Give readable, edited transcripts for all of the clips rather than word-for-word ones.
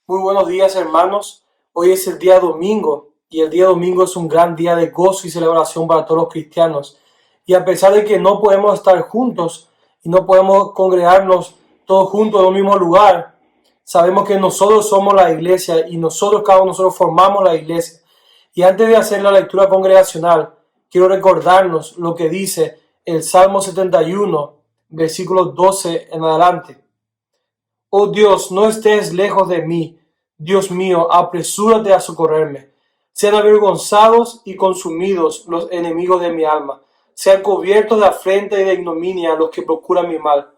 Muy buenos días, hermanos. Hoy es el día domingo y el día domingo es un gran día de gozo y celebración para todos los cristianos. Y a pesar de que no podemos estar juntos y no podemos congregarnos todos juntos en un mismo lugar, sabemos que nosotros somos la iglesia y cada uno de nosotros formamos la iglesia. Y antes de hacer la lectura congregacional, quiero recordarnos lo que dice el Salmo 71, versículos 12 en adelante. Oh Dios, no estés lejos de mí. Dios mío, apresúrate a socorrerme. Sean avergonzados y consumidos los enemigos de mi alma. Sean cubiertos de afrenta y de ignominia los que procuran mi mal.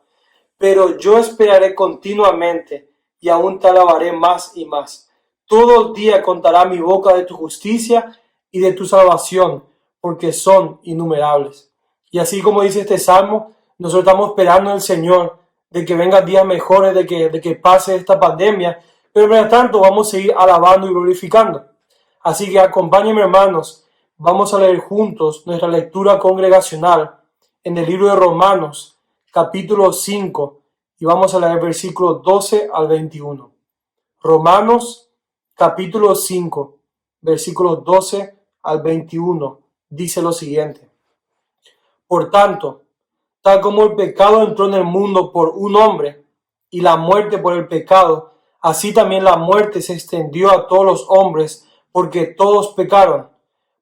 Pero yo esperaré continuamente y aún te alabaré más y más. Todo el día contará mi boca de tu justicia y de tu salvación, porque son innumerables. Y así como dice este salmo, nosotros estamos esperando en el Señor de que vengan días mejores, de que pase esta pandemia, pero mientras tanto vamos a seguir alabando y glorificando. Así que acompáñenme, hermanos, vamos a leer juntos nuestra lectura congregacional en el libro de Romanos, capítulo 5, y vamos a leer versículos 12 al 21. Romanos, capítulo 5, versículos 12 al 21, dice lo siguiente. Por tanto, tal como el pecado entró en el mundo por un hombre, y la muerte por el pecado, así también la muerte se extendió a todos los hombres, porque todos pecaron.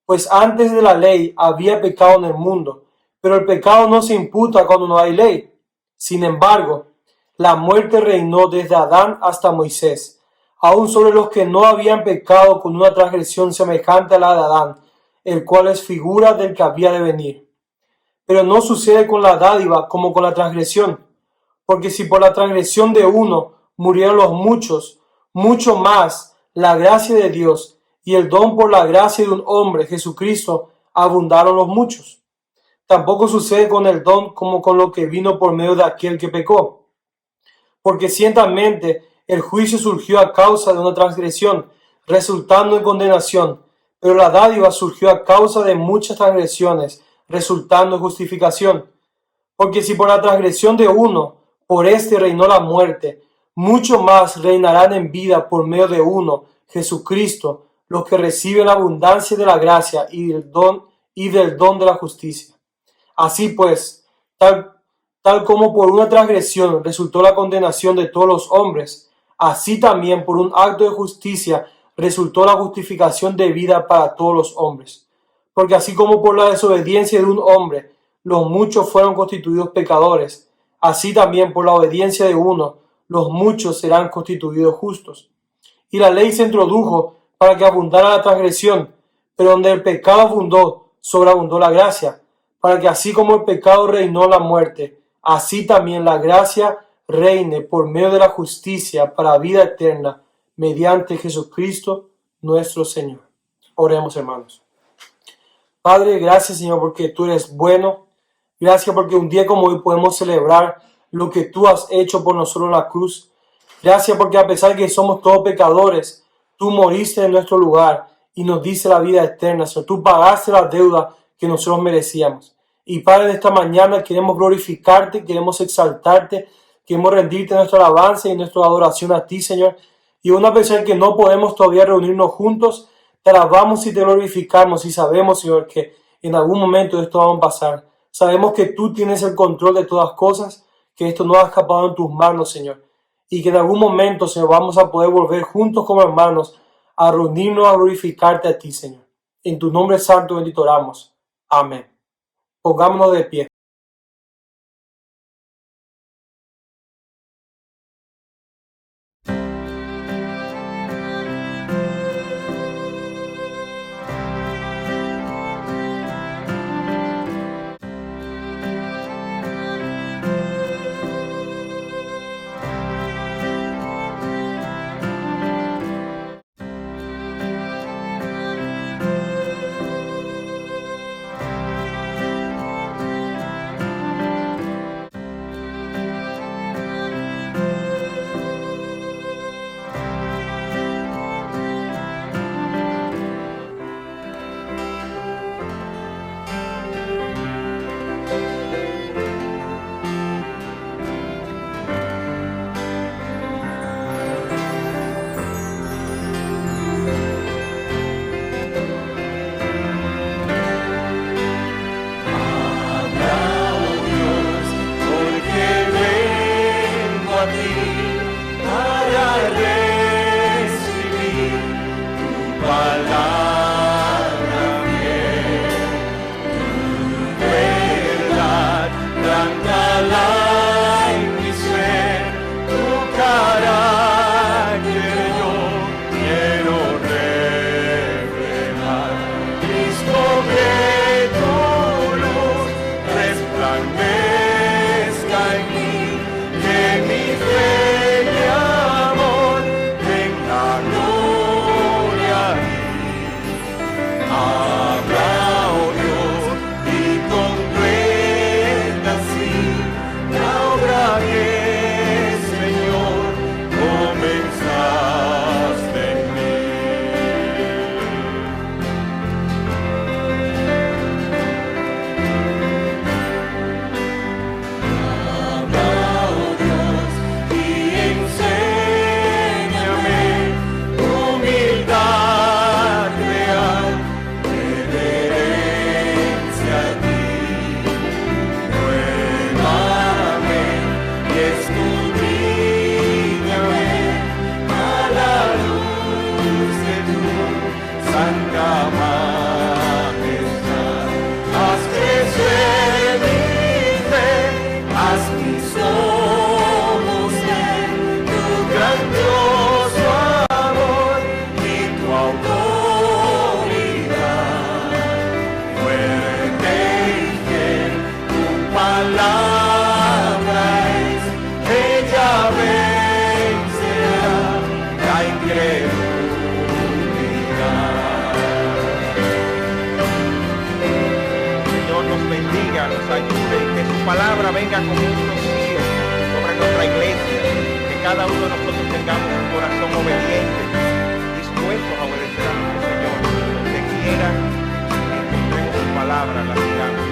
Pues antes de la ley había pecado en el mundo, pero el pecado no se imputa cuando no hay ley. Sin embargo, la muerte reinó desde Adán hasta Moisés, aun sobre los que no habían pecado con una transgresión semejante a la de Adán, el cual es figura del que había de venir. Pero no sucede con la dádiva como con la transgresión, porque si por la transgresión de uno murieron los muchos, mucho más la gracia de Dios y el don por la gracia de un hombre, Jesucristo, abundaron los muchos. Tampoco sucede con el don como con lo que vino por medio de aquel que pecó. Porque ciertamente el juicio surgió a causa de una transgresión, resultando en condenación, pero la dádiva surgió a causa de muchas transgresiones, resultando en justificación. Porque si por la transgresión de uno, por éste reinó la muerte, mucho más reinarán en vida por medio de uno, Jesucristo, los que reciben la abundancia de la gracia y del don de la justicia. Así pues, tal como por una transgresión resultó la condenación de todos los hombres, así también por un acto de justicia resultó la justificación de vida para todos los hombres. Porque así como por la desobediencia de un hombre los muchos fueron constituidos pecadores, así también por la obediencia de uno los muchos serán constituidos justos. Y la ley se introdujo para que abundara la transgresión, pero donde el pecado abundó, sobreabundó la gracia, para que así como el pecado reinó la muerte, así también la gracia reine por medio de la justicia para vida eterna, mediante Jesucristo nuestro Señor. Oremos, hermanos. Padre, gracias, Señor, porque tú eres bueno. Gracias porque un día como hoy podemos celebrar lo que tú has hecho por nosotros en la cruz. Gracias porque a pesar de que somos todos pecadores, tú moriste en nuestro lugar y nos diste la vida eterna, Señor. Tú pagaste la deuda que nosotros merecíamos. Y Padre, en esta mañana queremos glorificarte, queremos exaltarte, queremos rendirte nuestra alabanza y nuestra adoración a ti, Señor. Y una pesar que no podemos todavía reunirnos juntos, te alabamos y te glorificamos y sabemos, Señor, que en algún momento esto va a pasar. Sabemos que tú tienes el control de todas cosas, que esto no ha escapado en tus manos, Señor. Y que en algún momento, Señor, vamos a poder volver juntos como hermanos a reunirnos a glorificarte a ti, Señor. En tu nombre santo bendito oramos. Amén. Pongámonos de pie. fe y amor, venga gloria a ti. Habla, oh Dios, y completa así la obra que, Señor, comenzaste en mí. Palabra venga como un rocío sobre nuestra iglesia, que cada uno de nosotros tengamos un corazón obediente, dispuestos a obedecer a nuestro Señor, donde quiera que encontremos su palabra, la sigamos.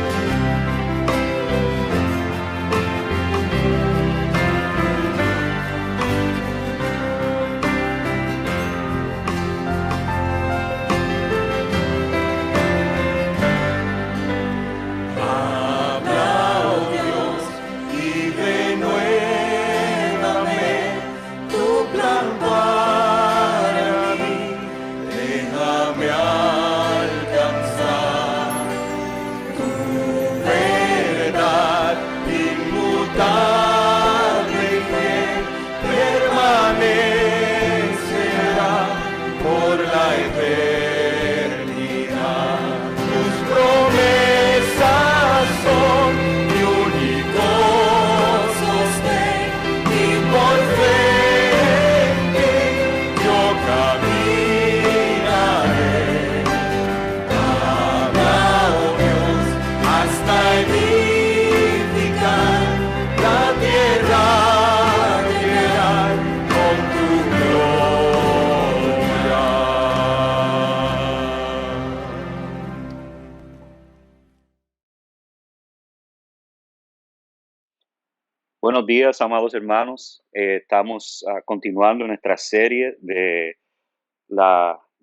Buenos días, amados hermanos. Estamos continuando nuestra serie del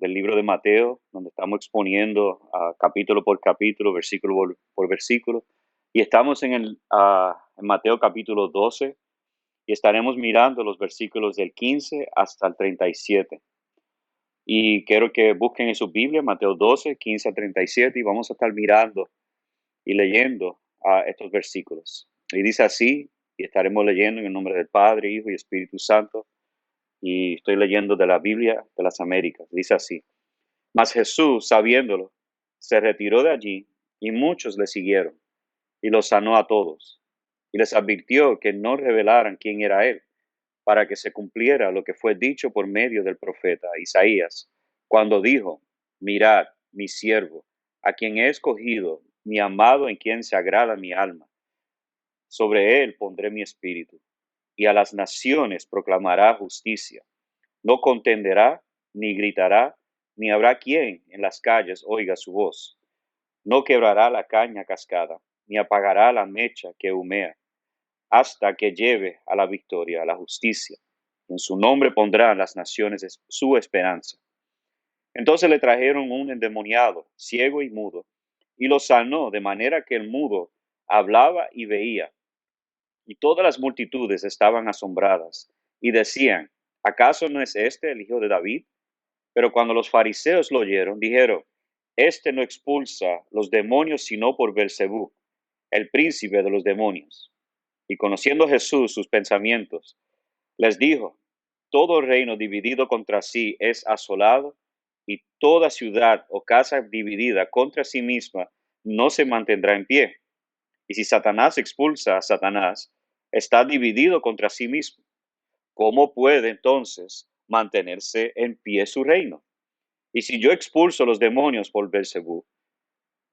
libro de Mateo, donde estamos exponiendo capítulo por capítulo, versículo por versículo. Y estamos en Mateo capítulo 12 y estaremos mirando los versículos del 15 hasta el 37. Y quiero que busquen en su Biblia Mateo 12, 15 a 37 y vamos a estar mirando y leyendo estos versículos. Y dice así, y estaremos leyendo en el nombre del Padre, Hijo y Espíritu Santo, y estoy leyendo de la Biblia de las Américas. Dice así: Mas Jesús, sabiéndolo, se retiró de allí, y muchos le siguieron, y los sanó a todos, y les advirtió que no revelaran quién era él, para que se cumpliera lo que fue dicho por medio del profeta Isaías, cuando dijo: Mirad, mi siervo, a quien he escogido, mi amado, en quien se agrada mi alma. Sobre él pondré mi espíritu, y a las naciones proclamará justicia. No contenderá, ni gritará, ni habrá quien en las calles oiga su voz. No quebrará la caña cascada, ni apagará la mecha que humea, hasta que lleve a la victoria, a la justicia. En su nombre pondrán las naciones su esperanza. Entonces le trajeron un endemoniado, ciego y mudo, y lo sanó, de manera que el mudo hablaba y veía. Y todas las multitudes estaban asombradas y decían: ¿acaso no es este el hijo de David? Pero cuando los fariseos lo oyeron, dijeron: este no expulsa los demonios sino por Beelzebú, el príncipe de los demonios. Y conociendo Jesús sus pensamientos, les dijo: todo reino dividido contra sí es asolado, y toda ciudad o casa dividida contra sí misma no se mantendrá en pie. Y si Satanás expulsa a Satanás, está dividido contra sí mismo. ¿cómo puede entonces mantenerse en pie su reino? Y si yo expulso los demonios por Beelzebú,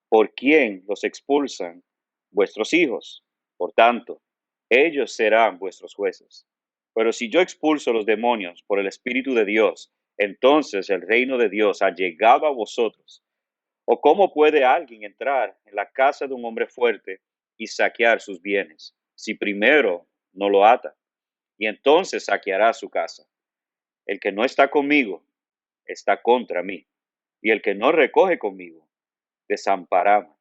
¿por quién los expulsan? Vuestros hijos. Por tanto, ellos serán vuestros jueces. Pero si yo expulso los demonios por el Espíritu de Dios, entonces el reino de Dios ha llegado a vosotros. ¿O cómo puede alguien entrar en la casa de un hombre fuerte y saquear sus bienes, si primero no lo ata? Y entonces saqueará su casa. El que no está conmigo está contra mí, y el que no recoge conmigo desamparará.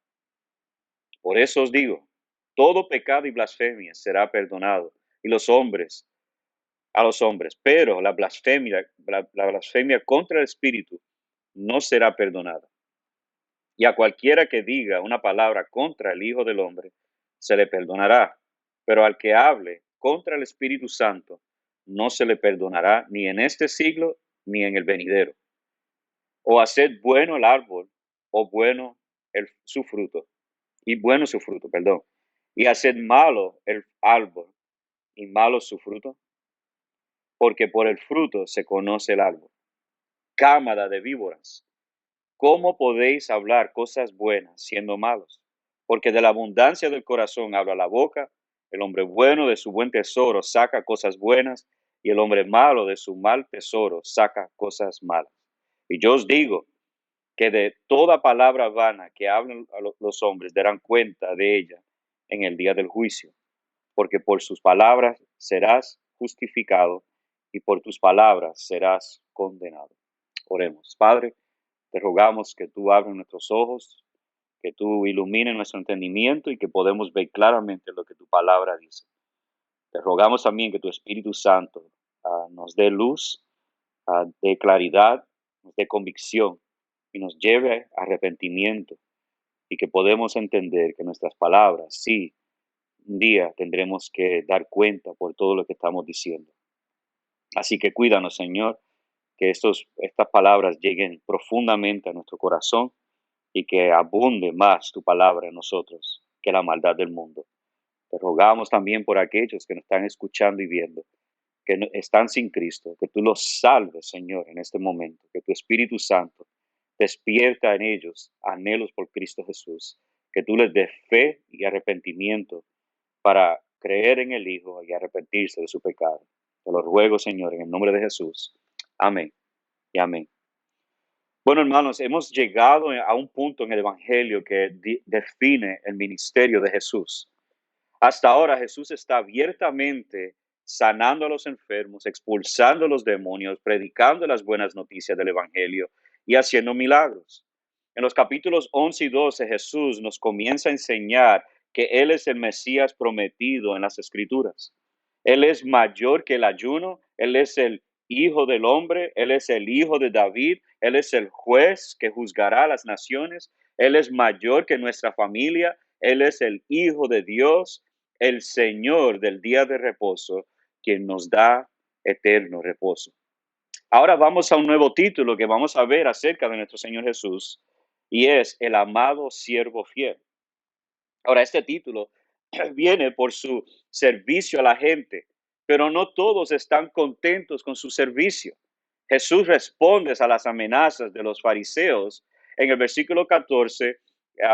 Por eso os digo, todo pecado y blasfemia será perdonado y a los hombres, pero la blasfemia contra el Espíritu no será perdonada. Y a cualquiera que diga una palabra contra el Hijo del Hombre, se le perdonará, pero al que hable contra el Espíritu Santo, no se le perdonará ni en este siglo ni en el venidero. O haced bueno el árbol, o bueno su fruto, y bueno su fruto, perdón. Y haced malo el árbol, y malo su fruto, porque por el fruto se conoce el árbol. Cámara de víboras, ¿cómo podéis hablar cosas buenas siendo malos? Porque de la abundancia del corazón habla la boca. El hombre bueno de su buen tesoro saca cosas buenas, y el hombre malo de su mal tesoro saca cosas malas. Y yo os digo que de toda palabra vana que hablan los hombres darán cuenta de ella en el día del juicio, porque por sus palabras serás justificado y por tus palabras serás condenado. Oremos. Padre, te rogamos que tú abres nuestros ojos, que tú ilumines nuestro entendimiento y que podamos ver claramente lo que tu palabra dice. Te rogamos también que tu Espíritu Santo nos dé luz, dé claridad, nos dé convicción y nos lleve a arrepentimiento, y que podemos entender que nuestras palabras, sí, un día tendremos que dar cuenta por todo lo que estamos diciendo. Así que cuídanos, Señor, que estas palabras lleguen profundamente a nuestro corazón y que abunde más tu palabra en nosotros que la maldad del mundo. Te rogamos también por aquellos que nos están escuchando y viendo, que están sin Cristo, que tú los salves, Señor, en este momento, que tu Espíritu Santo despierta en ellos anhelos por Cristo Jesús, que tú les des fe y arrepentimiento para creer en el Hijo y arrepentirse de su pecado. Te lo ruego, Señor, en el nombre de Jesús. Amén y amén. Bueno, hermanos, hemos llegado a un punto en el Evangelio que define el ministerio de Jesús. Hasta ahora Jesús está abiertamente sanando a los enfermos, expulsando a los demonios, predicando las buenas noticias del Evangelio y haciendo milagros. En los capítulos 11 y 12 Jesús nos comienza a enseñar que Él es el Mesías prometido en las Escrituras. Él es mayor que el ayuno, Él es el Hijo del Hombre, Él es el Hijo de David, Él es el juez que juzgará a las naciones, Él es mayor que nuestra familia, Él es el Hijo de Dios, el Señor del día de reposo, quien nos da eterno reposo. Ahora vamos a un nuevo título que vamos a ver acerca de nuestro Señor Jesús, y es el amado siervo fiel. Ahora, este título viene por su servicio a la gente, pero no todos están contentos con su servicio. Jesús responde a las amenazas de los fariseos en el versículo 14,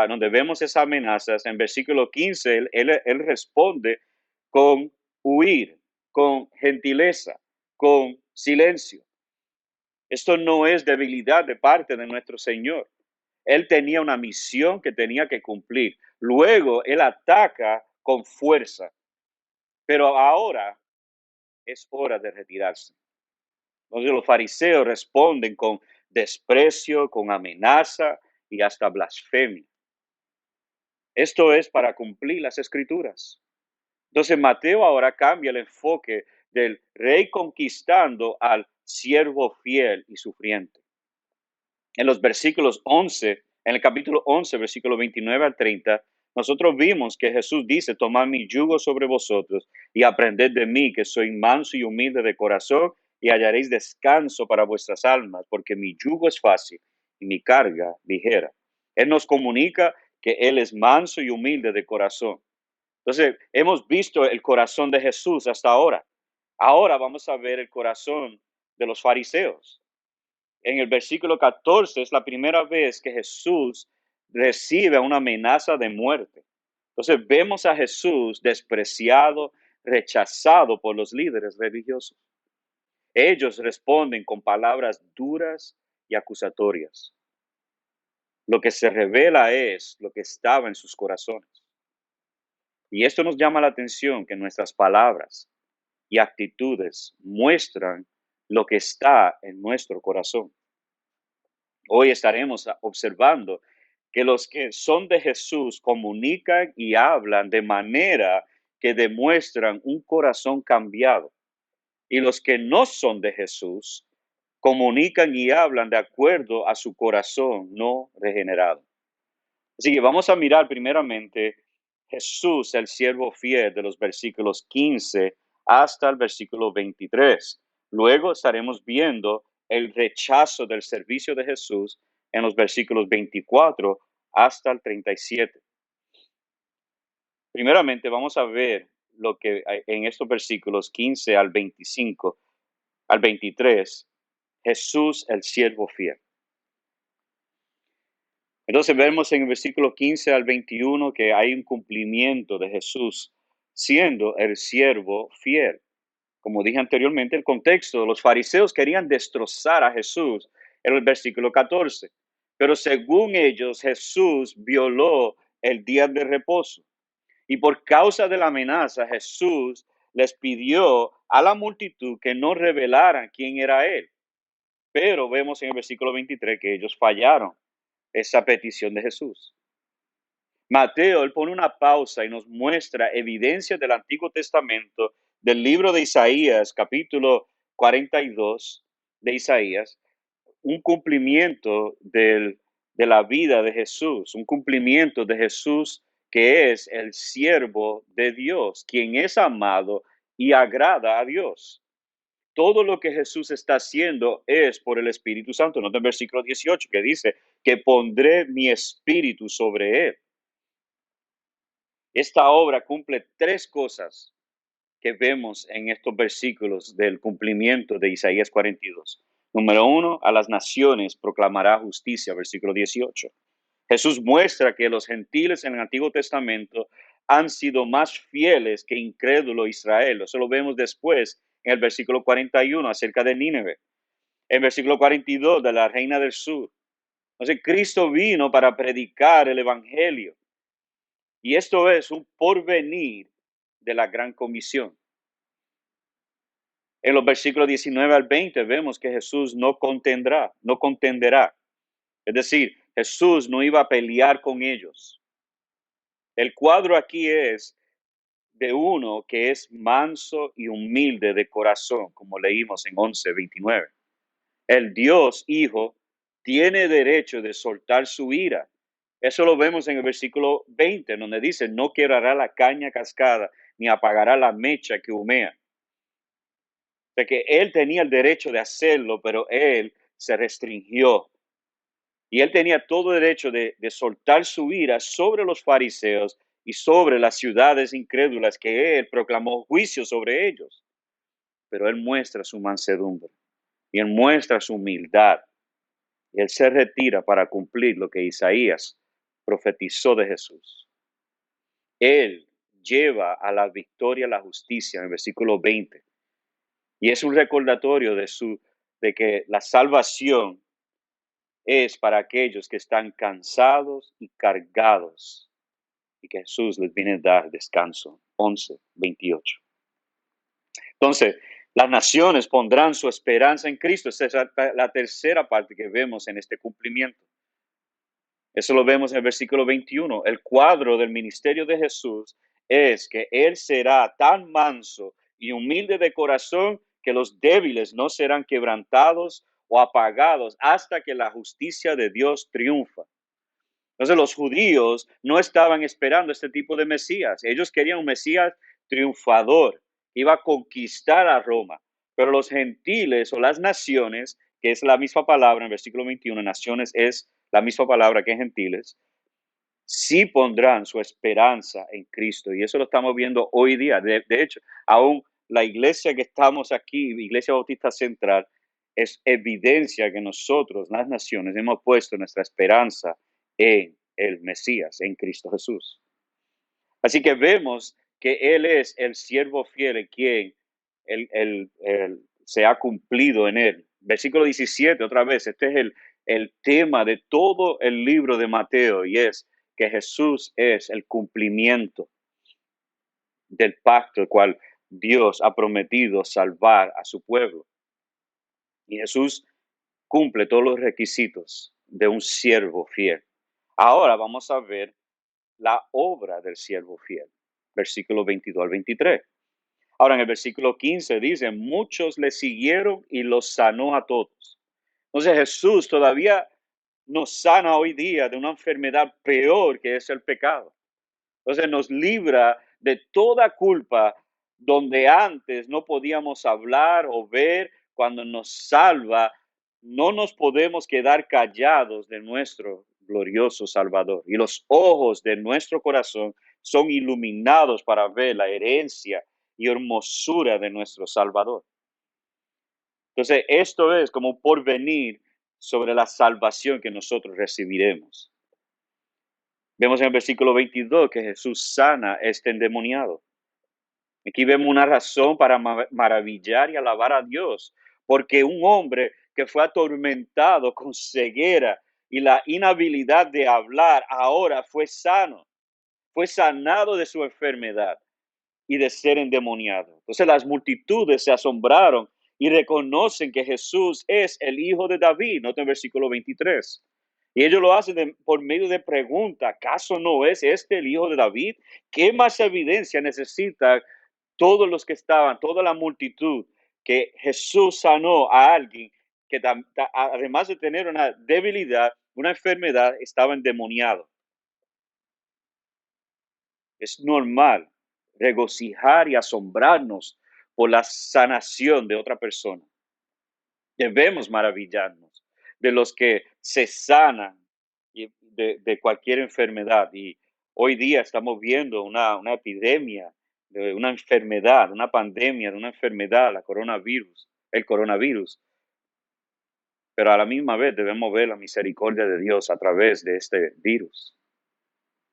donde vemos esas amenazas. En versículo 15, él responde con huir, con gentileza, con silencio. Esto no es debilidad de parte de nuestro Señor. Él tenía una misión que tenía que cumplir. Luego él ataca con fuerza, pero ahora es hora de retirarse. Entonces los fariseos responden con desprecio, con amenaza y hasta blasfemia. Esto es para cumplir las Escrituras. Entonces Mateo ahora cambia el enfoque del rey conquistando al siervo fiel y sufriente. En los versículos 11, en el capítulo 11, versículo 29 al 30, nosotros vimos que Jesús dice: tomad mi yugo sobre vosotros y aprended de mí, que soy manso y humilde de corazón, y hallaréis descanso para vuestras almas, porque mi yugo es fácil y mi carga ligera. Él nos comunica que Él es manso y humilde de corazón. Entonces, hemos visto el corazón de Jesús hasta ahora. Ahora vamos a ver el corazón de los fariseos. En el versículo 14 es la primera vez que Jesús recibe una amenaza de muerte. Entonces vemos a Jesús despreciado, rechazado por los líderes religiosos. Ellos responden con palabras duras y acusatorias. Lo que se revela es lo que estaba en sus corazones. Y esto nos llama la atención, que nuestras palabras y actitudes muestran lo que está en nuestro corazón. Hoy estaremos observando que los que son de Jesús comunican y hablan de manera que demuestran un corazón cambiado. Y los que no son de Jesús comunican y hablan de acuerdo a su corazón no regenerado. Así que vamos a mirar primeramente Jesús, el siervo fiel, de los versículos 15 hasta el versículo 23. Luego estaremos viendo el rechazo del servicio de Jesús en los versículos 24 hasta el 37. Primeramente vamos a ver lo que en estos versículos 15 al 25, al 23, Jesús, el siervo fiel. Entonces vemos en el versículo 15 al 21 que hay un cumplimiento de Jesús siendo el siervo fiel. Como dije anteriormente, el contexto, los fariseos querían destrozar a Jesús en el versículo 14, pero según ellos Jesús violó el día de reposo. Y por causa de la amenaza, Jesús les pidió a la multitud que no revelaran quién era él. Pero vemos en el versículo 23 que ellos fallaron esa petición de Jesús. Mateo, él pone una pausa y nos muestra evidencias del Antiguo Testamento, del libro de Isaías, capítulo 42 de Isaías, un cumplimiento de la vida de Jesús, un cumplimiento de Jesús que es el siervo de Dios, quien es amado y agrada a Dios. Todo lo que Jesús está haciendo es por el Espíritu Santo. Nota el versículo 18 que dice que pondré mi espíritu sobre él. Esta obra cumple tres cosas que vemos en estos versículos del cumplimiento de Isaías 42. Número 1, a las naciones proclamará justicia, versículo 18. Jesús muestra que los gentiles en el Antiguo Testamento han sido más fieles que incrédulo Israel. Eso lo vemos después en el versículo 41 acerca de Nínive. En el versículo 42 de la reina del sur. Entonces Cristo vino para predicar el evangelio. Y esto es un porvenir de la gran comisión. En los versículos 19 al 20 vemos que Jesús no contenderá. Es decir, Jesús no iba a pelear con ellos. El cuadro aquí es de uno que es manso y humilde de corazón, como leímos en 11:29. El Dios Hijo tiene derecho de soltar su ira. Eso lo vemos en el versículo 20, donde dice, no quebrará la caña cascada, ni apagará la mecha que humea. De que él tenía el derecho de hacerlo, pero él se restringió. Y él tenía todo derecho de soltar su ira sobre los fariseos y sobre las ciudades incrédulas que él proclamó juicio sobre ellos. Pero él muestra su mansedumbre y él muestra su humildad. Y él se retira para cumplir lo que Isaías profetizó de Jesús. Él lleva a la victoria la justicia en el versículo 20. Y es un recordatorio de que la salvación es para aquellos que están cansados y cargados y que Jesús les viene a dar descanso. 11:28. Entonces, las naciones pondrán su esperanza en Cristo. Esa es la tercera parte que vemos en este cumplimiento. Eso lo vemos en el versículo 21. El cuadro del ministerio de Jesús es que Él será tan manso y humilde de corazón que los débiles no serán quebrantados o apagados hasta que la justicia de Dios triunfa. Entonces los judíos no estaban esperando este tipo de Mesías. Ellos querían un Mesías triunfador, iba a conquistar a Roma. Pero los gentiles o las naciones, que es la misma palabra en el versículo 21, naciones es la misma palabra que gentiles, sí pondrán su esperanza en Cristo. Y eso lo estamos viendo hoy día. De hecho, aún la iglesia que estamos aquí, Iglesia Bautista Central, es evidencia que nosotros, las naciones, hemos puesto nuestra esperanza en el Mesías, en Cristo Jesús. Así que vemos que Él es el siervo fiel en quien se ha cumplido en Él. Versículo 17, otra vez, este es el tema de todo el libro de Mateo, y es que Jesús es el cumplimiento del pacto el cual Dios ha prometido salvar a su pueblo. Y Jesús cumple todos los requisitos de un siervo fiel. Ahora vamos a ver la obra del siervo fiel, versículo 22 al 23. Ahora en el versículo 15 dice, muchos le siguieron y los sanó a todos. Entonces Jesús todavía nos sana hoy día de una enfermedad peor que es el pecado. Entonces nos libra de toda culpa donde antes no podíamos hablar o ver. Cuando nos salva, no nos podemos quedar callados de nuestro glorioso Salvador. Y los ojos de nuestro corazón son iluminados para ver la herencia y hermosura de nuestro Salvador. Entonces, esto es como un porvenir sobre la salvación que nosotros recibiremos. Vemos en el versículo 22 que Jesús sana a este endemoniado. Aquí vemos una razón para maravillar y alabar a Dios, porque un hombre que fue atormentado con ceguera y la inhabilidad de hablar, ahora fue sano, fue sanado de su enfermedad y de ser endemoniado. Entonces las multitudes se asombraron y reconocen que Jesús es el hijo de David, nota el versículo 23. Y ellos lo hacen por medio de pregunta, ¿acaso no es este el hijo de David? ¿Qué más evidencia necesita todos los que estaban, toda la multitud, que Jesús sanó a alguien que además de tener una debilidad, una enfermedad, estaba endemoniado? Es normal regocijar y asombrarnos por la sanación de otra persona. Debemos maravillarnos de los que se sanan de cualquier enfermedad. Y hoy día estamos viendo una epidemia de una enfermedad, una pandemia de una enfermedad, el coronavirus. Pero a la misma vez debemos ver la misericordia de Dios a través de este virus.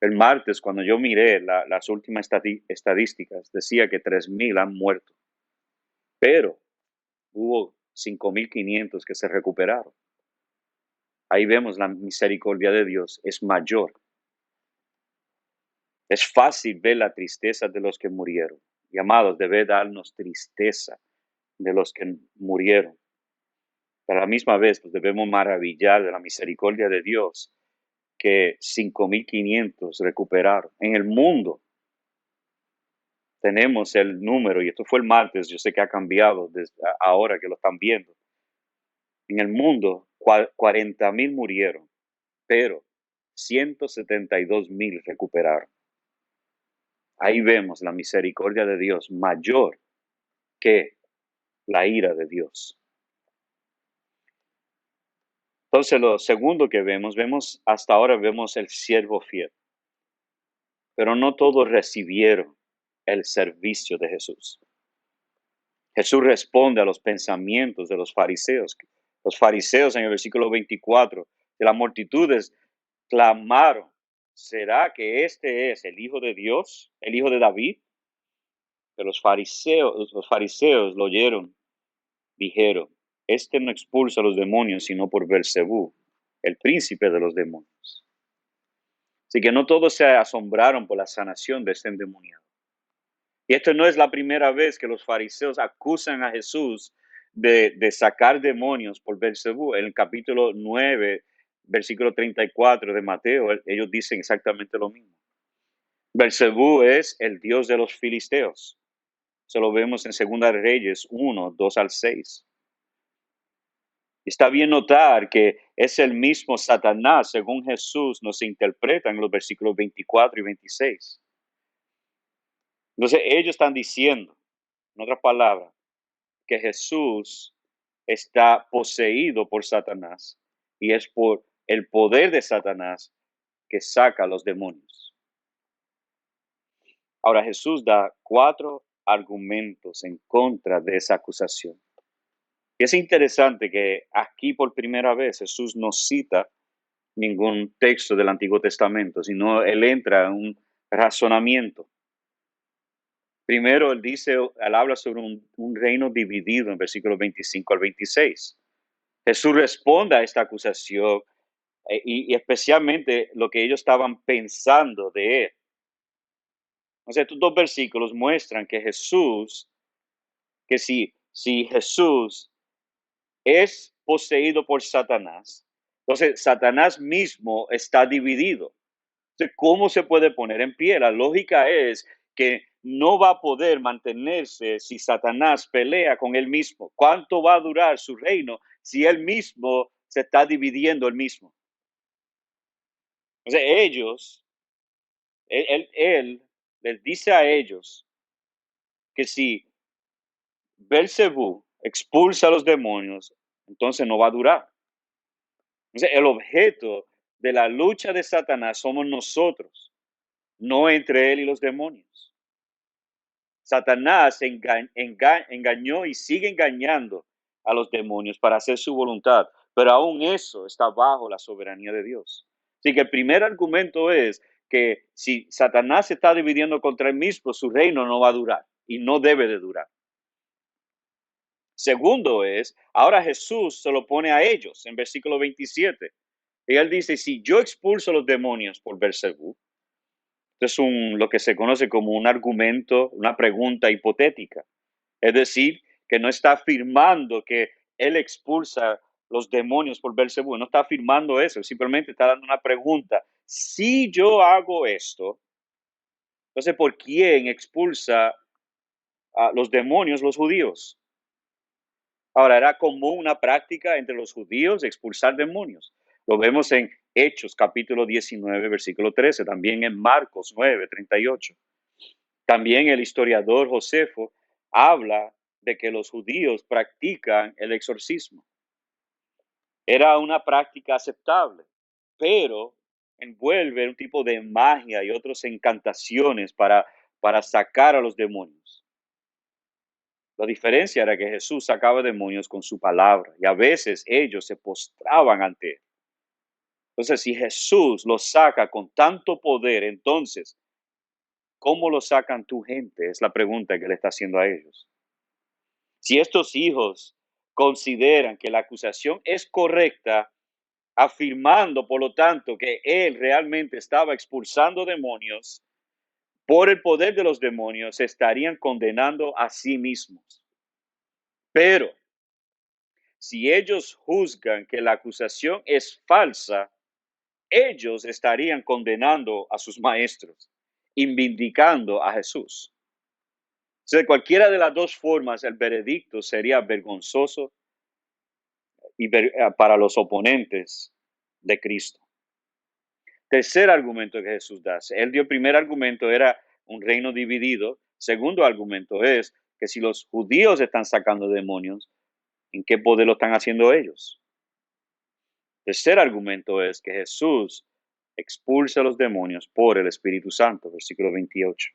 El martes, cuando yo miré las últimas estadísticas, decía que 3,000 han muerto, pero hubo 5,500 que se recuperaron. Ahí vemos la misericordia de Dios es mayor. Es fácil ver la tristeza de los que murieron. Y amados, debe darnos tristeza de los que murieron. Pero a la misma vez, pues debemos maravillar de la misericordia de Dios que 5,500 recuperaron. En el mundo tenemos el número, y esto fue el martes, yo sé que ha cambiado desde ahora que lo están viendo. En el mundo, 40,000 murieron, pero 172,000 recuperaron. Ahí vemos la misericordia de Dios mayor que la ira de Dios. Entonces, lo segundo que vemos hasta ahora vemos el siervo fiel. Pero no todos recibieron el servicio de Jesús. Jesús responde a los pensamientos de los fariseos. Los fariseos en el versículo 24, de las multitudes clamaron, ¿será que este es el Hijo de Dios, el Hijo de David? Pero los fariseos lo oyeron, dijeron, este no expulsa a los demonios sino por Beelzebú, el príncipe de los demonios. Así que no todos se asombraron por la sanación de este endemoniado. Y esto no es la primera vez que los fariseos acusan a Jesús de sacar demonios por Beelzebú. En el capítulo 9, versículo 34 de Mateo, ellos dicen exactamente lo mismo. Beelzebú es el dios de los filisteos. Eso lo vemos en 2 Reyes 1, 2 al 6. Está bien notar que es el mismo Satanás, según Jesús nos interpreta en los versículos 24 y 26. Entonces ellos están diciendo, en otras palabras, que Jesús está poseído por Satanás y es por el poder de Satanás que saca a los demonios. Ahora Jesús da 4 argumentos en contra de esa acusación. Y es interesante que aquí por primera vez Jesús no cita ningún texto del Antiguo Testamento, sino él entra en un razonamiento. Primero, él habla sobre un reino dividido en versículos 25 al 26. Jesús responde a esta acusación y especialmente lo que ellos estaban pensando de él. O sea, estos dos versículos muestran que si Jesús es poseído por Satanás, entonces Satanás mismo está dividido. Entonces, ¿cómo se puede poner en pie? La lógica es que no va a poder mantenerse si Satanás pelea con él mismo. ¿Cuánto va a durar su reino si él mismo se está dividiendo él mismo? Entonces, él les dice a ellos que si Belcebú expulsa a los demonios, entonces no va a durar. Entonces, el objeto de la lucha de Satanás somos nosotros, no entre él y los demonios. Satanás engañó y sigue engañando a los demonios para hacer su voluntad, pero aún eso está bajo la soberanía de Dios. Así que el primer argumento es que si Satanás se está dividiendo contra él mismo, su reino no va a durar y no debe de durar. Segundo es, ahora Jesús se lo pone a ellos en versículo 27. Y él dice, si yo expulso a los demonios por Belcebú, esto es lo que se conoce como un argumento, una pregunta hipotética. Es decir, que no está afirmando que él expulsa los demonios por Belcebú, no está afirmando eso, simplemente está dando una pregunta. Si yo hago esto, entonces, ¿por quién expulsa a los demonios los judíos? Ahora, era común una práctica entre los judíos de expulsar demonios. Lo vemos en Hechos capítulo 19, versículo 13, también en Marcos 9, 38. También el historiador Josefo habla de que los judíos practican el exorcismo. Era una práctica aceptable, pero envuelve un tipo de magia y otras encantaciones para sacar a los demonios. La diferencia era que Jesús sacaba demonios con su palabra y a veces ellos se postraban ante él. Entonces, si Jesús los saca con tanto poder, entonces, ¿cómo lo sacan tu gente? Es la pregunta que le está haciendo a ellos. Si estos hijos consideran que la acusación es correcta, afirmando, por lo tanto, que él realmente estaba expulsando demonios, por el poder de los demonios, se estarían condenando a sí mismos. Pero, si ellos juzgan que la acusación es falsa, ellos estarían condenando a sus maestros y vindicando a Jesús. O sea, de cualquiera de las dos formas, el veredicto sería vergonzoso y para los oponentes de Cristo. Tercer argumento que Jesús da. Él dio el primer argumento, era un reino dividido. Segundo argumento es que si los judíos están sacando demonios, ¿en qué poder lo están haciendo ellos? Tercer argumento es que Jesús expulsa a los demonios por el Espíritu Santo, versículo 28.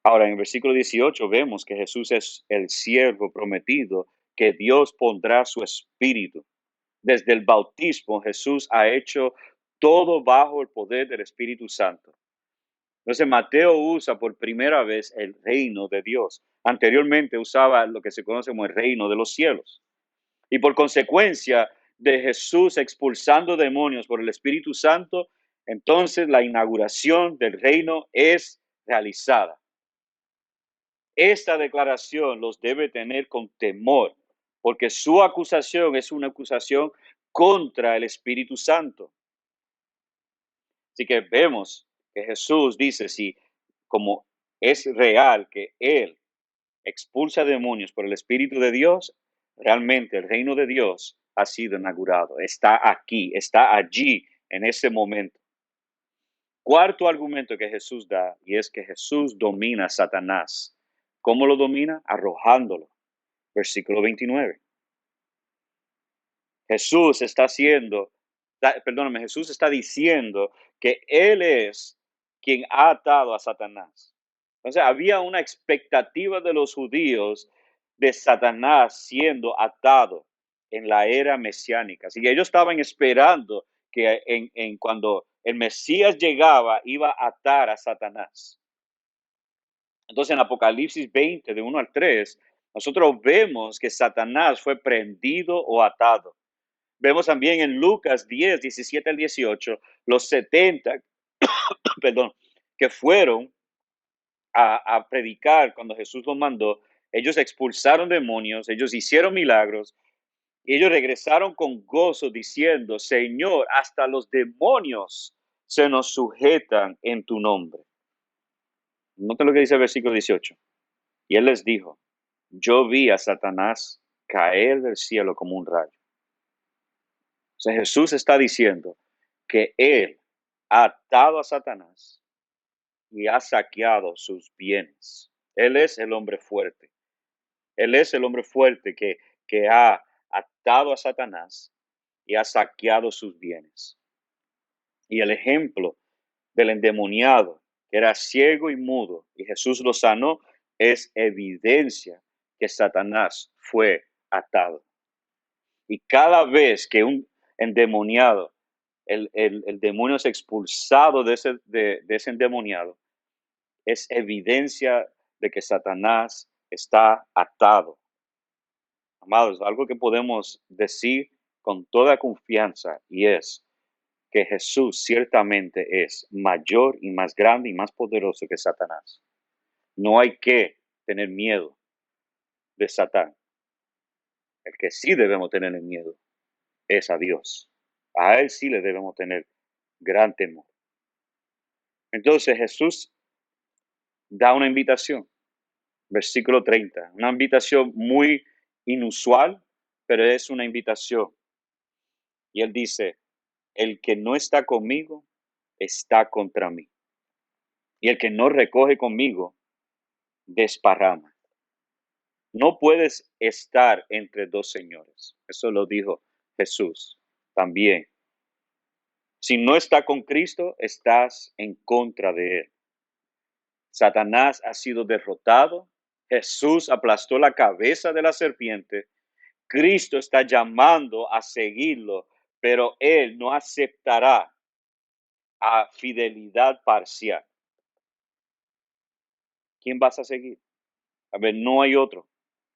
Ahora, en el versículo 18 vemos que Jesús es el siervo prometido, que Dios pondrá su espíritu. Desde el bautismo, Jesús ha hecho todo bajo el poder del Espíritu Santo. Entonces, Mateo usa por primera vez el reino de Dios. Anteriormente usaba lo que se conoce como el reino de los cielos. Y por consecuencia de Jesús expulsando demonios por el Espíritu Santo, entonces la inauguración del reino es realizada. Esta declaración los debe tener con temor, porque su acusación es una acusación contra el Espíritu Santo. Así que vemos que Jesús dice, si como es real que Él expulsa demonios por el Espíritu de Dios, realmente el reino de Dios ha sido inaugurado. Está aquí, está allí en ese momento. Cuarto argumento que Jesús da, y es que Jesús domina a Satanás. ¿Cómo lo domina? Arrojándolo. Versículo 29. Jesús está diciendo que Él es quien ha atado a Satanás. O sea, había una expectativa de los judíos de Satanás siendo atado en la era mesiánica. Así que ellos estaban esperando que cuando el Mesías llegaba, iba a atar a Satanás. Entonces, en Apocalipsis 20, de 1 al 3, nosotros vemos que Satanás fue prendido o atado. Vemos también en Lucas 10, 17 al 18, los 70, perdón, que fueron a predicar cuando Jesús los mandó. Ellos expulsaron demonios, ellos hicieron milagros, y ellos regresaron con gozo diciendo, Señor, hasta los demonios se nos sujetan en tu nombre. Note lo que dice el versículo 18. Y él les dijo, yo vi a Satanás caer del cielo como un rayo. O sea, Jesús está diciendo que él ha atado a Satanás y ha saqueado sus bienes. Él es el hombre fuerte. Él es el hombre fuerte que ha atado a Satanás y ha saqueado sus bienes. Y el ejemplo del endemoniado, que era ciego y mudo, y Jesús lo sanó, es evidencia que Satanás fue atado. Y cada vez que un endemoniado, el demonio es expulsado de ese endemoniado, es evidencia de que Satanás está atado. Amados, algo que podemos decir con toda confianza y es que Jesús ciertamente es mayor y más grande y más poderoso que Satanás. No hay que tener miedo de Satán. El que sí debemos tener miedo es a Dios. A Él sí le debemos tener gran temor. Entonces Jesús da una invitación, versículo 30, una invitación muy inusual, pero es una invitación. Y Él dice, el que no está conmigo está contra mí. Y el que no recoge conmigo desparrama. No puedes estar entre dos señores. Eso lo dijo Jesús también. Si no estás con Cristo, estás en contra de Él. Satanás ha sido derrotado. Jesús aplastó la cabeza de la serpiente. Cristo está llamando a seguirlo, pero Él no aceptará a fidelidad parcial. ¿Quién vas a seguir? A ver, no hay otro.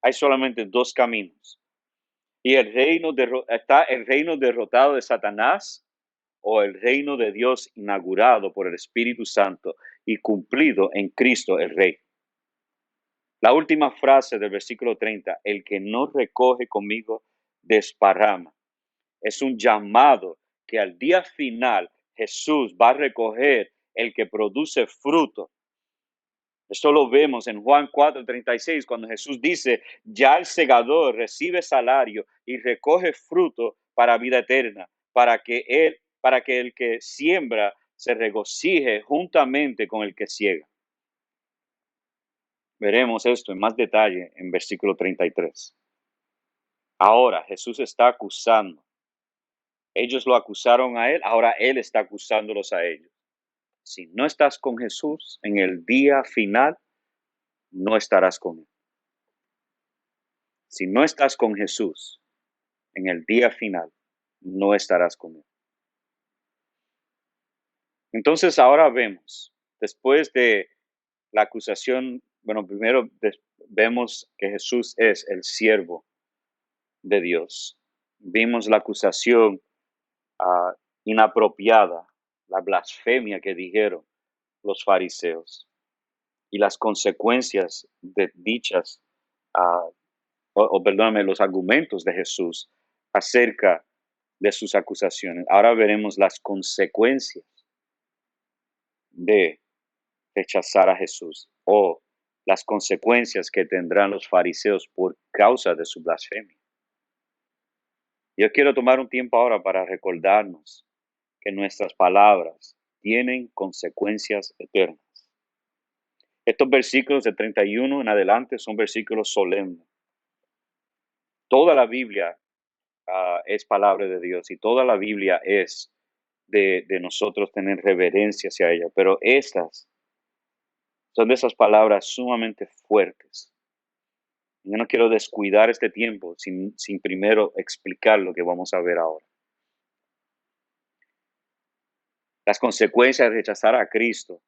Hay solamente dos caminos. Y está el reino derrotado de Satanás o el reino de Dios inaugurado por el Espíritu Santo y cumplido en Cristo el Rey. La última frase del versículo 30, el que no recoge conmigo desparrama. Es un llamado que al día final Jesús va a recoger el que produce fruto. Esto lo vemos en Juan 4:36, cuando Jesús dice, ya el segador recibe salario y recoge fruto para vida eterna, para que el que siembra se regocije juntamente con el que ciega. Veremos esto en más detalle en versículo 33. Ahora Jesús está acusando. Ellos lo acusaron a él, ahora él está acusándolos a ellos. Si no estás con Jesús en el día final, no estarás con él. Si no estás con Jesús en el día final, no estarás con él. Entonces ahora vemos, después de la acusación, bueno, primero vemos que Jesús es el siervo de Dios. Vimos la acusación inapropiada, la blasfemia que dijeron los fariseos y las consecuencias de dichas, perdóname, los argumentos de Jesús acerca de sus acusaciones. Ahora veremos las consecuencias de rechazar a Jesús o las consecuencias que tendrán los fariseos por causa de su blasfemia. Yo quiero tomar un tiempo ahora para recordarnos que nuestras palabras tienen consecuencias eternas. Estos versículos de 31 en adelante son versículos solemnes. Toda la Biblia es palabra de Dios y toda la Biblia es de nosotros tener reverencia hacia ella, pero estas Son de esas palabras sumamente fuertes. Yo no quiero descuidar este tiempo sin primero explicar lo que vamos a ver ahora. Las consecuencias de rechazar a Cristo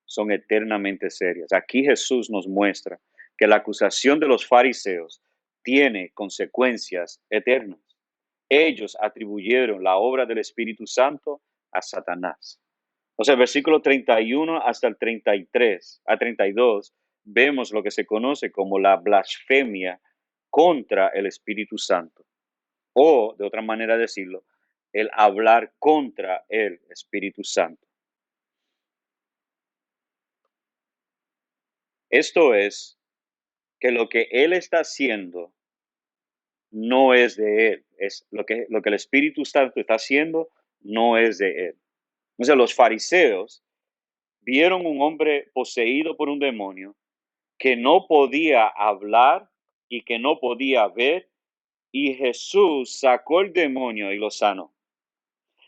son eternamente serias. Aquí Jesús nos muestra que la acusación de los fariseos tiene consecuencias eternas. Ellos atribuyeron la obra del Espíritu Santo a Satanás. O sea, el versículo 31 hasta el 33 a 32, vemos lo que se conoce como la blasfemia contra el Espíritu Santo. O, de otra manera de decirlo, el hablar contra el Espíritu Santo. Esto es que lo que él está haciendo no es de él. Es lo que el Espíritu Santo está haciendo no es de él. O sea, los fariseos vieron un hombre poseído por un demonio que no podía hablar y que no podía ver, y Jesús sacó el demonio y lo sanó.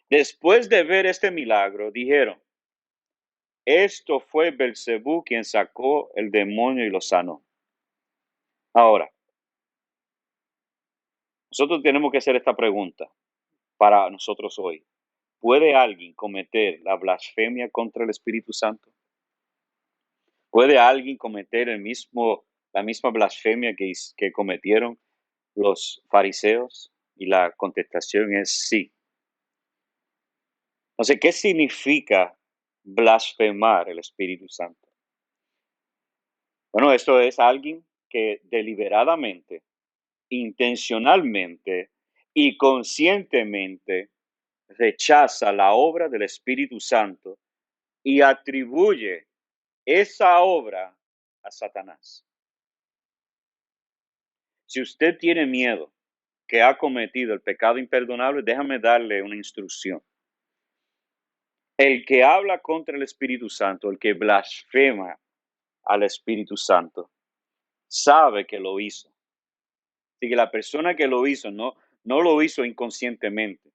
Después de ver este milagro, dijeron, esto fue Belcebú quien sacó el demonio y lo sanó. Ahora, nosotros tenemos que hacer esta pregunta para nosotros hoy. ¿Puede alguien cometer la blasfemia contra el Espíritu Santo? ¿Puede alguien cometer la misma blasfemia que cometieron los fariseos? Y la contestación es sí. Entonces, ¿qué significa blasfemar el Espíritu Santo? Bueno, esto es alguien que deliberadamente, intencionalmente y conscientemente rechaza la obra del Espíritu Santo y atribuye esa obra a Satanás. Si usted tiene miedo que ha cometido el pecado imperdonable, déjame darle una instrucción. El que habla contra el Espíritu Santo, el que blasfema al Espíritu Santo, sabe que lo hizo. Así que la persona que lo hizo no lo hizo inconscientemente,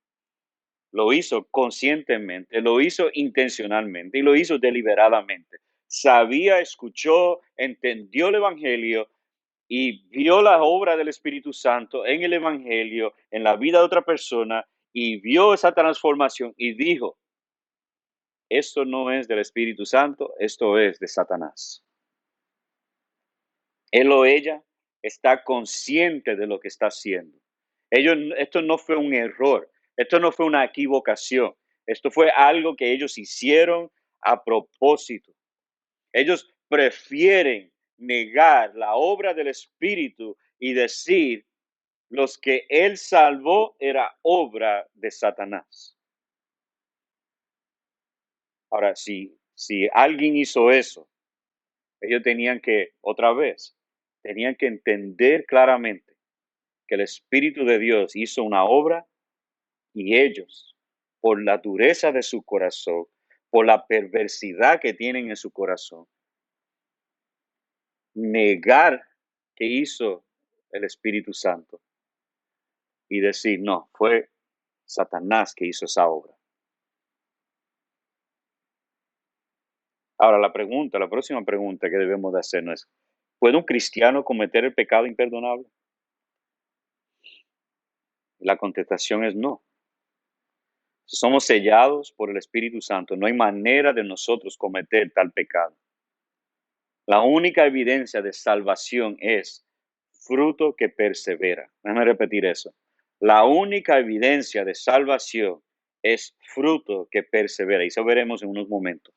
lo hizo conscientemente, lo hizo intencionalmente y lo hizo deliberadamente. Sabía, escuchó, entendió el Evangelio y vio la obra del Espíritu Santo en el Evangelio, en la vida de otra persona, y vio esa transformación y dijo, esto no es del Espíritu Santo, esto es de Satanás. Él o ella está consciente de lo que está haciendo. Esto no fue un error, esto no fue una equivocación, esto fue algo que ellos hicieron a propósito. Ellos prefieren negar la obra del Espíritu y decir, los que él salvó era obra de Satanás. Ahora, si alguien hizo eso, ellos tenían que, otra vez, tenían que entender claramente que el Espíritu de Dios hizo una obra y ellos, por la dureza de su corazón, por la perversidad que tienen en su corazón, negar que hizo el Espíritu Santo y decir, no, fue Satanás que hizo esa obra. Ahora la próxima pregunta que debemos de hacernos es, ¿puede un cristiano cometer el pecado imperdonable? La contestación es no. Si somos sellados por el Espíritu Santo, no hay manera de nosotros cometer tal pecado. La única evidencia de salvación es fruto que persevera. Déjame repetir eso. La única evidencia de salvación es fruto que persevera. Y eso veremos en unos momentos.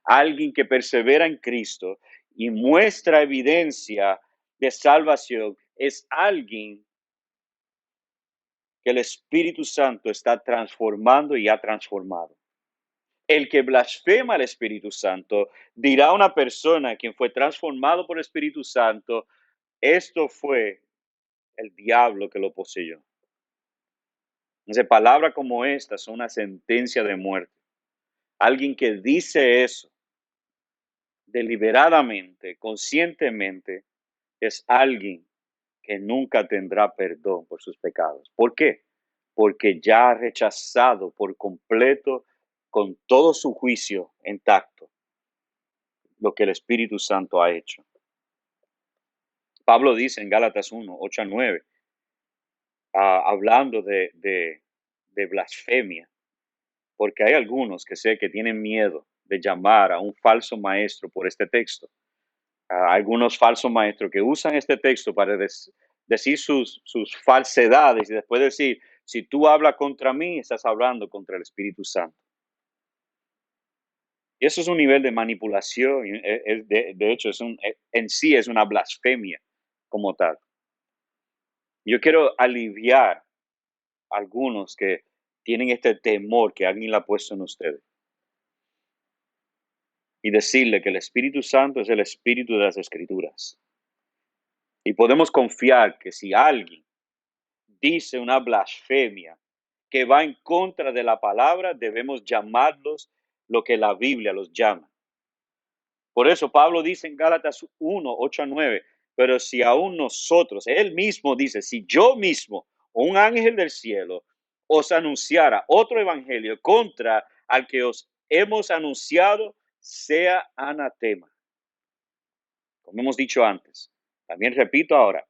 Alguien que persevera en Cristo y muestra evidencia de salvación es alguien que el Espíritu Santo está transformando y ha transformado. El que blasfema al Espíritu Santo dirá a una persona quien fue transformado por el Espíritu Santo, esto fue el diablo que lo poseyó. Entonces, palabras como esta son una sentencia de muerte. Alguien que dice eso deliberadamente, conscientemente, es alguien que nunca tendrá perdón por sus pecados. ¿Por qué? Porque ya ha rechazado por completo, con todo su juicio intacto, lo que el Espíritu Santo ha hecho. Pablo dice en Gálatas 1:8-9, hablando de blasfemia, porque hay algunos que sé que tienen miedo de llamar a un falso maestro por este texto. Algunos falsos maestros que usan este texto para decir sus falsedades y después decir, si tú hablas contra mí, estás hablando contra el Espíritu Santo. Y eso es un nivel de manipulación, de hecho, en sí es una blasfemia como tal. Yo quiero aliviar a algunos que tienen este temor que alguien le ha puesto en ustedes y decirle que el Espíritu Santo es el Espíritu de las Escrituras. Y podemos confiar que si alguien dice una blasfemia que va en contra de la palabra, debemos llamarlos lo que la Biblia los llama. Por eso Pablo dice en Gálatas 1:8-9, pero si aún nosotros, él mismo dice, si yo mismo o un ángel del cielo os anunciara otro evangelio contra al que os hemos anunciado, sea anatema. Como hemos dicho antes, también repito ahora,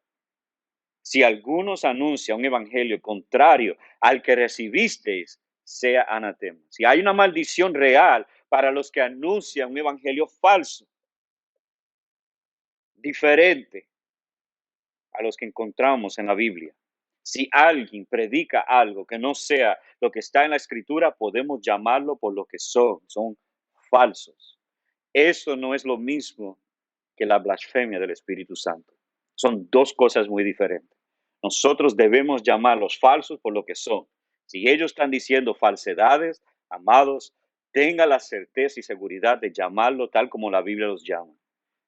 si algunos anuncia un evangelio contrario al que recibisteis, sea anatema. Si hay una maldición real para los que anuncian un evangelio falso, diferente a los que encontramos en la Biblia. Si alguien predica algo que no sea lo que está en la Escritura, podemos llamarlo por lo que son falsos. Eso no es lo mismo que la blasfemia del Espíritu Santo. Son dos cosas muy diferentes. Nosotros debemos llamar a los falsos por lo que son. Si ellos están diciendo falsedades, amados, tenga la certeza y seguridad de llamarlo tal como la Biblia los llama.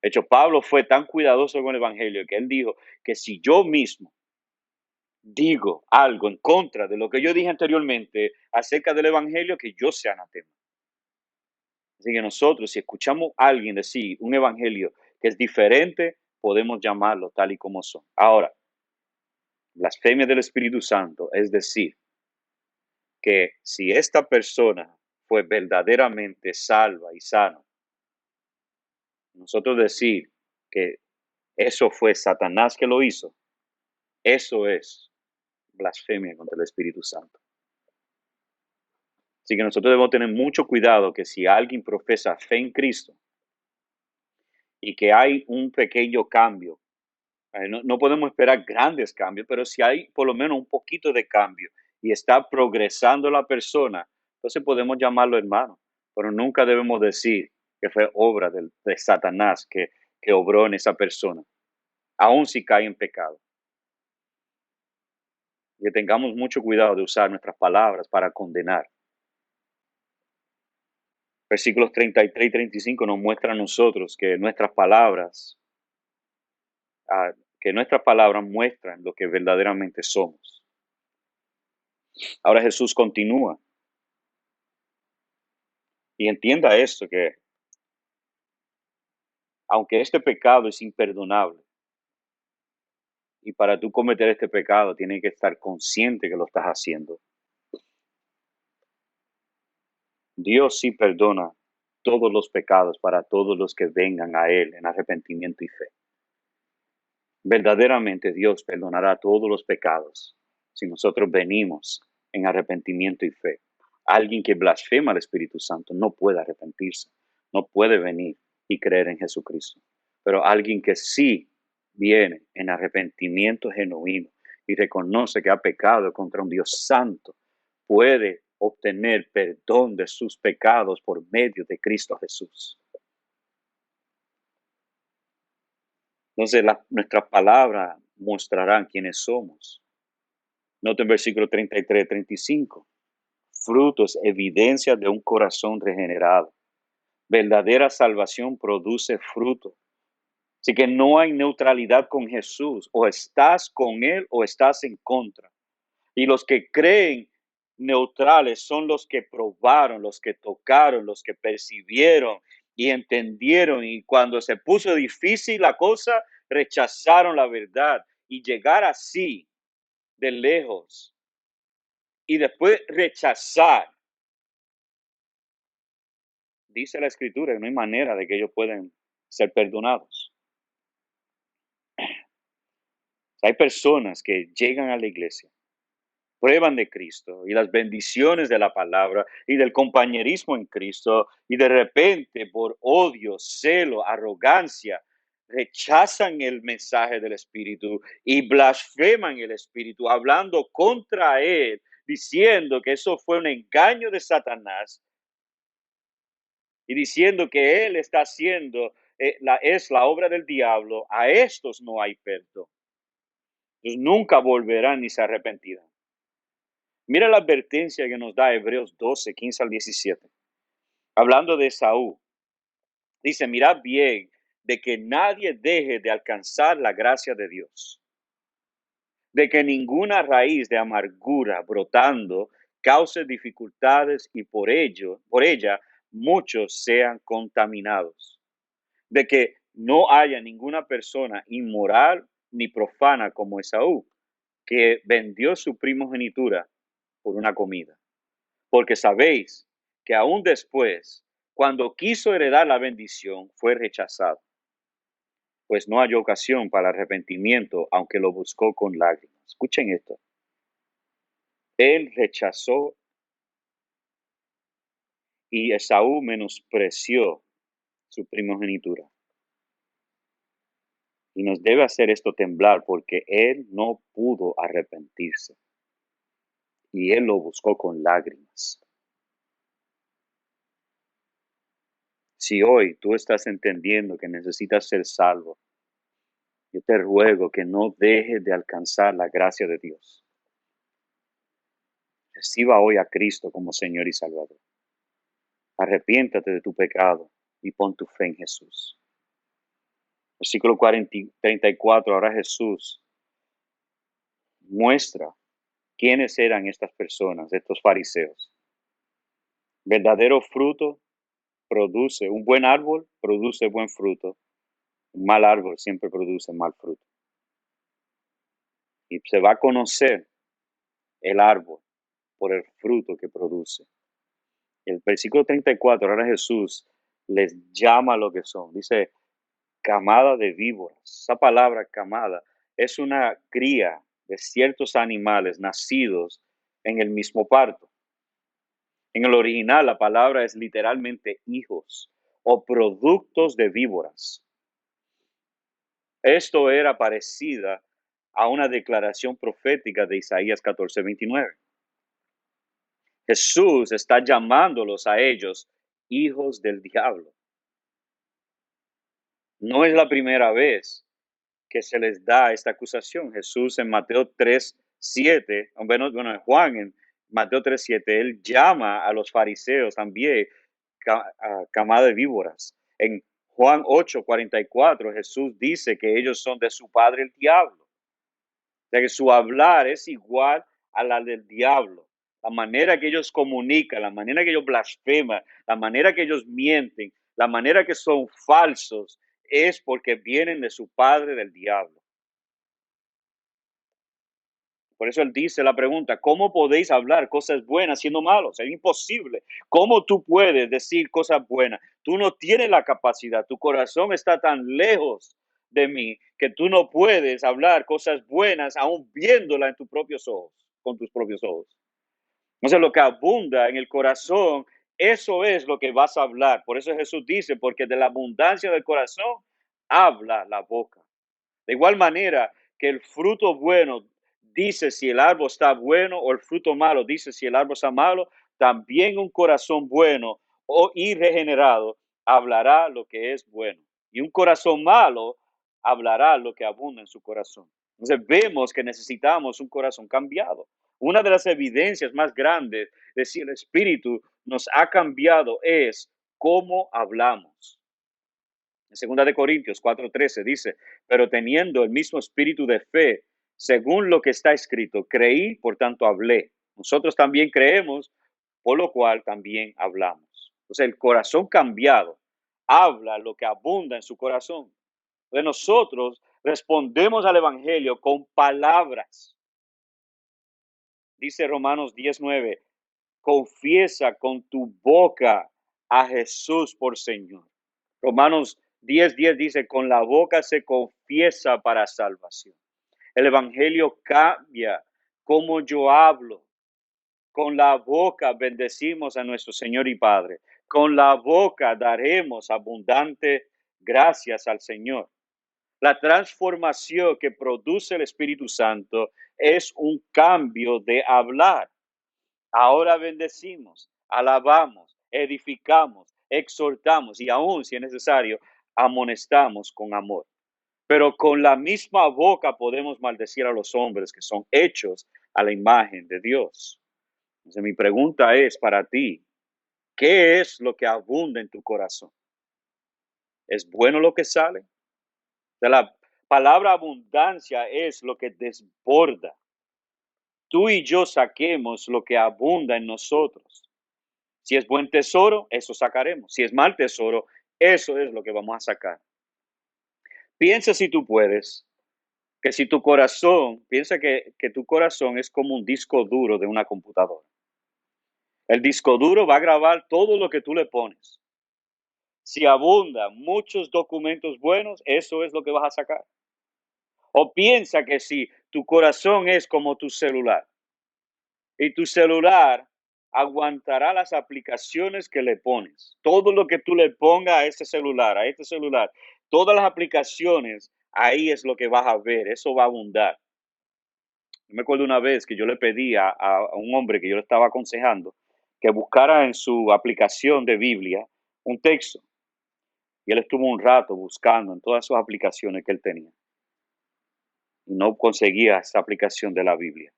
De hecho, Pablo fue tan cuidadoso con el Evangelio que él dijo que si yo mismo digo algo en contra de lo que yo dije anteriormente acerca del Evangelio, que yo sea anatema. Así que nosotros, si escuchamos a alguien decir un Evangelio que es diferente, podemos llamarlo tal y como son. Ahora, blasfemia del Espíritu Santo, es decir, que si esta persona fue verdaderamente salva y sana, nosotros decir que eso fue Satanás que lo hizo, eso es blasfemia contra el Espíritu Santo. Así que nosotros debemos tener mucho cuidado que si alguien profesa fe en Cristo y que hay un pequeño cambio, no podemos esperar grandes cambios, pero si hay por lo menos un poquito de cambio y está progresando la persona, entonces podemos llamarlo hermano, pero nunca debemos decir que fue obra de Satanás que obró en esa persona, aun si cae en pecado. Que tengamos mucho cuidado de usar nuestras palabras para condenar. Versículos 33 y 35 nos muestran a nosotros que nuestras palabras muestran lo que verdaderamente somos. Ahora Jesús continúa. Y entienda esto, que aunque este pecado es imperdonable, y para tú cometer este pecado tienes que estar consciente que lo estás haciendo, Dios sí perdona todos los pecados para todos los que vengan a Él en arrepentimiento y fe. Verdaderamente Dios perdonará todos los pecados si nosotros venimos en arrepentimiento y fe. Alguien que blasfema al Espíritu Santo no puede arrepentirse, no puede venir y creer en Jesucristo. Pero alguien que sí viene en arrepentimiento genuino y reconoce que ha pecado contra un Dios santo, puede obtener perdón de sus pecados por medio de Cristo Jesús. Entonces, nuestras palabras mostrarán quiénes somos. Noten versículo 33, 35. Frutos, evidencia de un corazón regenerado. Verdadera salvación produce fruto. Así que no hay neutralidad con Jesús. O estás con Él o estás en contra. Y los que creen neutrales son los que probaron, los que tocaron, los que percibieron y entendieron. Y cuando se puso difícil la cosa, rechazaron la verdad. Y llegar así de lejos y después rechazar dice la Escritura que no hay manera de que ellos puedan ser perdonados. Hay personas que llegan a la iglesia, prueban de Cristo y las bendiciones de la palabra y del compañerismo en Cristo, y de repente por odio, celo, arrogancia, rechazan el mensaje del Espíritu y blasfeman el Espíritu, hablando contra Él, diciendo que eso fue un engaño de Satanás y diciendo que Él está haciendo, es la obra del diablo. A estos no hay perdón. Ellos nunca volverán ni se arrepentirán. Mira la advertencia que nos da Hebreos 12, 15 al 17. Hablando de Esaú, dice, mirad bien de que nadie deje de alcanzar la gracia de Dios, de que ninguna raíz de amargura brotando cause dificultades y por ella muchos sean contaminados, de que no haya ninguna persona inmoral ni profana como Esaú, que vendió su primogenitura por una comida. Porque sabéis que aún después, cuando quiso heredar la bendición, fue rechazado, pues no halló ocasión para arrepentimiento, aunque lo buscó con lágrimas. Escuchen esto. Él rechazó y Esaú menospreció su primogenitura. Y nos debe hacer esto temblar porque él no pudo arrepentirse. Y él lo buscó con lágrimas. Si hoy tú estás entendiendo que necesitas ser salvo, yo te ruego que no dejes de alcanzar la gracia de Dios. Reciba hoy a Cristo como Señor y Salvador. Arrepiéntate de tu pecado y pon tu fe en Jesús. Versículo 34, ahora Jesús muestra quiénes eran estas personas, estos fariseos. Verdadero fruto produce, un buen árbol produce buen fruto. Un mal árbol siempre produce mal fruto. Y se va a conocer el árbol por el fruto que produce. El versículo 34, ahora Jesús les llama a lo que son. Dice, camada de víboras. Esa palabra camada es una cría de ciertos animales nacidos en el mismo parto. En el original la palabra es literalmente hijos o productos de víboras. Esto era parecida a una declaración profética de Isaías 14:29. Jesús está llamándolos a ellos hijos del diablo. No es la primera vez que se les da esta acusación. Jesús en Mateo 3:7, en Juan en Mateo 3:7, él llama a los fariseos también camada de víboras. En Juan 8:44, Jesús dice que ellos son de su padre el diablo. O sea que su hablar es igual a la del diablo. La manera que ellos comunican, la manera que ellos blasfeman, la manera que ellos mienten, la manera que son falsos, es porque vienen de su padre del diablo. Por eso él dice la pregunta, ¿cómo podéis hablar cosas buenas siendo malos? Es imposible. ¿Cómo tú puedes decir cosas buenas? Tú no tienes la capacidad, tu corazón está tan lejos de mí que tú no puedes hablar cosas buenas aún viéndola en tus propios ojos, con tus propios ojos. Entonces lo que abunda en el corazón, eso es lo que vas a hablar. Por eso Jesús dice, porque de la abundancia del corazón habla la boca. De igual manera que el fruto bueno dice si el árbol está bueno o el fruto malo dice si el árbol está malo, también un corazón bueno y regenerado hablará lo que es bueno. Y un corazón malo hablará lo que abunda en su corazón. Entonces vemos que necesitamos un corazón cambiado. Una de las evidencias más grandes de si el Espíritu nos ha cambiado es cómo hablamos. En 2 Corintios 4:13 dice, pero teniendo el mismo espíritu de fe, según lo que está escrito, creí, por tanto hablé. Nosotros también creemos, por lo cual también hablamos. Entonces el corazón cambiado habla lo que abunda en su corazón. Entonces nosotros respondemos al evangelio con palabras. Dice Romanos 10:9, confiesa con tu boca a Jesús por Señor. Romanos 10:10 dice, con la boca se confiesa para salvación. El evangelio cambia cómo yo hablo. Con la boca bendecimos a nuestro Señor y Padre. Con la boca daremos abundante gracias al Señor. La transformación que produce el Espíritu Santo es un cambio de hablar. Ahora bendecimos, alabamos, edificamos, exhortamos y aún, si es necesario, amonestamos con amor. Pero con la misma boca podemos maldecir a los hombres que son hechos a la imagen de Dios. Entonces mi pregunta es para ti, ¿qué es lo que abunda en tu corazón? ¿Es bueno lo que sale? De la palabra abundancia es lo que desborda. Tú y yo saquemos lo que abunda en nosotros. Si es buen tesoro, eso sacaremos. Si es mal tesoro, eso es lo que vamos a sacar. Piensa si tú puedes, que si tu corazón, piensa que tu corazón es como un disco duro de una computadora. El disco duro va a grabar todo lo que tú le pones. Si abunda muchos documentos buenos, eso es lo que vas a sacar. O piensa que si tu corazón es como tu celular y tu celular aguantará las aplicaciones que le pones. Todo lo que tú le pongas a este celular, todas las aplicaciones, ahí es lo que vas a ver, eso va a abundar. Yo me acuerdo una vez que yo le pedí a un hombre que yo le estaba aconsejando que buscara en su aplicación de Biblia un texto. Y él estuvo un rato buscando en todas sus aplicaciones que él tenía. Y no conseguía esa aplicación de la Biblia.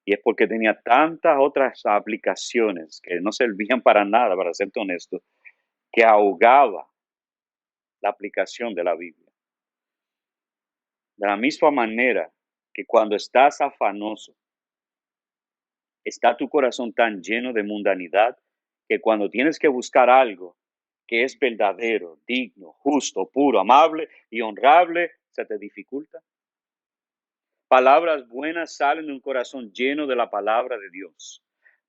Y es porque tenía tantas otras aplicaciones que no servían para nada, para ser honesto, que ahogaba la aplicación de la Biblia. De la misma manera que cuando estás afanoso, está tu corazón tan lleno de mundanidad que cuando tienes que buscar algo que es verdadero, digno, justo, puro, amable y honrable, se te dificulta. Palabras buenas salen de un corazón lleno de la palabra de Dios.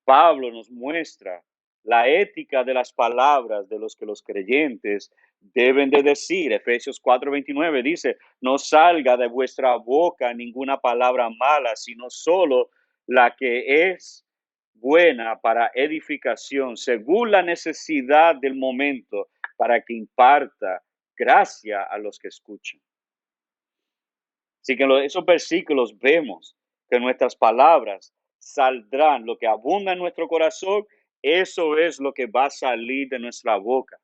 Pablo nos muestra la ética de las palabras de los que los creyentes deben de decir. Efesios 4:29 dice, no salga de vuestra boca ninguna palabra mala, sino solo la que es buena para edificación, según la necesidad del momento, para que imparta gracia a los que escuchan. Así que en esos versículos vemos que nuestras palabras saldrán, lo que abunda en nuestro corazón, eso es lo que va a salir de nuestra boca.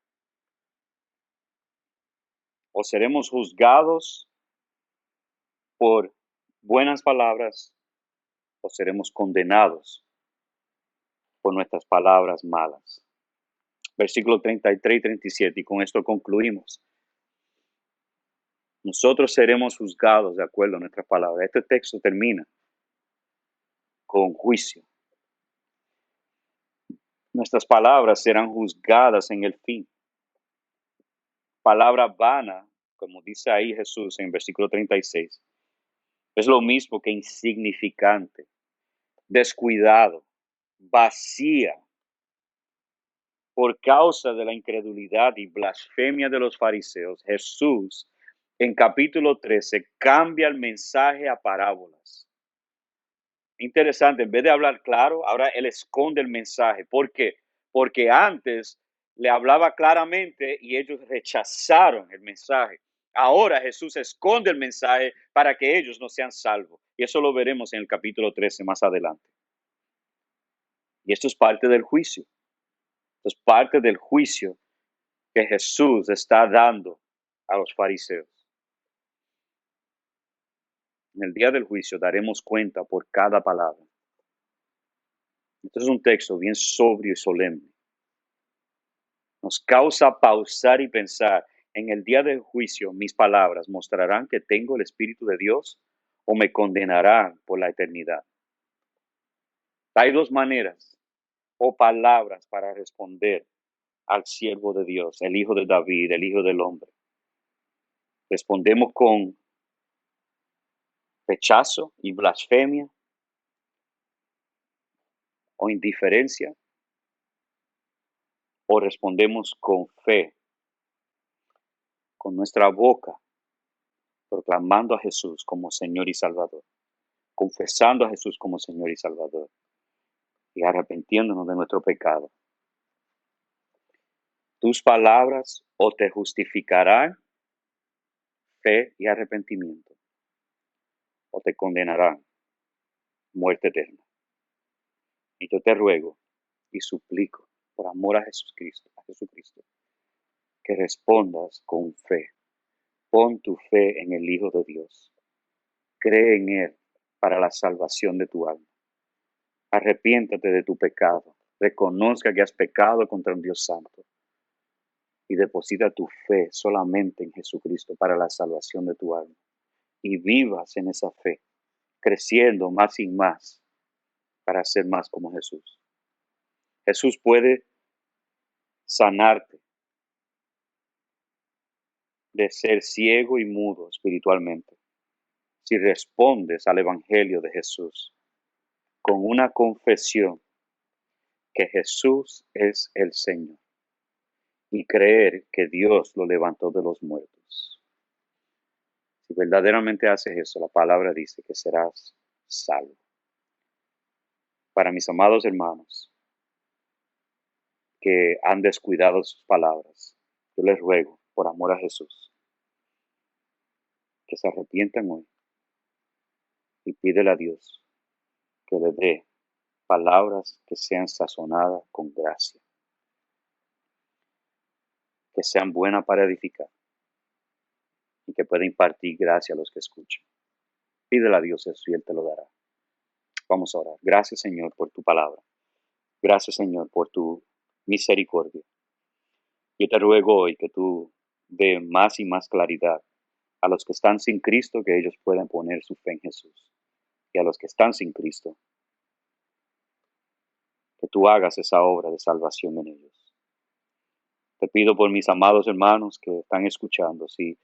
O seremos juzgados por buenas palabras o seremos condenados por nuestras palabras malas. Versículo 33 y 37, y con esto concluimos. Nosotros seremos juzgados de acuerdo a nuestras palabras. Este texto termina con juicio. Nuestras palabras serán juzgadas en el fin. Palabra vana, como dice ahí Jesús en versículo 36, es lo mismo que insignificante, descuidado, vacía. Por causa de la incredulidad y blasfemia de los fariseos, Jesús en capítulo 13 cambia el mensaje a parábolas. Interesante, en vez de hablar claro, ahora él esconde el mensaje. ¿Por qué? Porque antes le hablaba claramente y ellos rechazaron el mensaje. Ahora Jesús esconde el mensaje para que ellos no sean salvos. Y eso lo veremos en el capítulo 13 más adelante. Y esto es parte del juicio. Esto es parte del juicio que Jesús está dando a los fariseos. En el día del juicio daremos cuenta por cada palabra. Este es un texto bien sobrio y solemne. Nos causa pausar y pensar, en el día del juicio, mis palabras mostrarán que tengo el Espíritu de Dios o me condenarán por la eternidad. Hay dos maneras o palabras para responder al siervo de Dios, el Hijo de David, el Hijo del Hombre. Respondemos con rechazo y blasfemia o indiferencia, o respondemos con fe, con nuestra boca, proclamando a Jesús como Señor y Salvador, confesando a Jesús como Señor y Salvador y arrepintiéndonos de nuestro pecado. Tus palabras o te justificarán fe y arrepentimiento, o te condenarán muerte eterna. Y yo te ruego y suplico, por amor a Jesucristo, que respondas con fe. Pon tu fe en el Hijo de Dios. Cree en Él para la salvación de tu alma. Arrepiéntate de tu pecado. Reconozca que has pecado contra un Dios santo. Y deposita tu fe solamente en Jesucristo para la salvación de tu alma. Y vivas en esa fe, creciendo más y más para ser más como Jesús. Jesús puede sanarte de ser ciego y mudo espiritualmente si respondes al Evangelio de Jesús con una confesión que Jesús es el Señor y creer que Dios lo levantó de los muertos. Si verdaderamente haces eso, la palabra dice que serás salvo. Para mis amados hermanos que han descuidado sus palabras, yo les ruego, por amor a Jesús, que se arrepientan hoy y pídele a Dios que le dé palabras que sean sazonadas con gracia, que sean buenas para edificar y que pueda impartir gracia a los que escuchan. Pídele a Dios eso y Él te lo dará. Vamos a orar. Gracias, Señor, por tu palabra. Gracias, Señor, por tu misericordia. Yo te ruego hoy que tú dé más y más claridad a los que están sin Cristo, que ellos puedan poner su fe en Jesús. Y a los que están sin Cristo, que tú hagas esa obra de salvación en ellos. Te pido por mis amados hermanos que están escuchando, si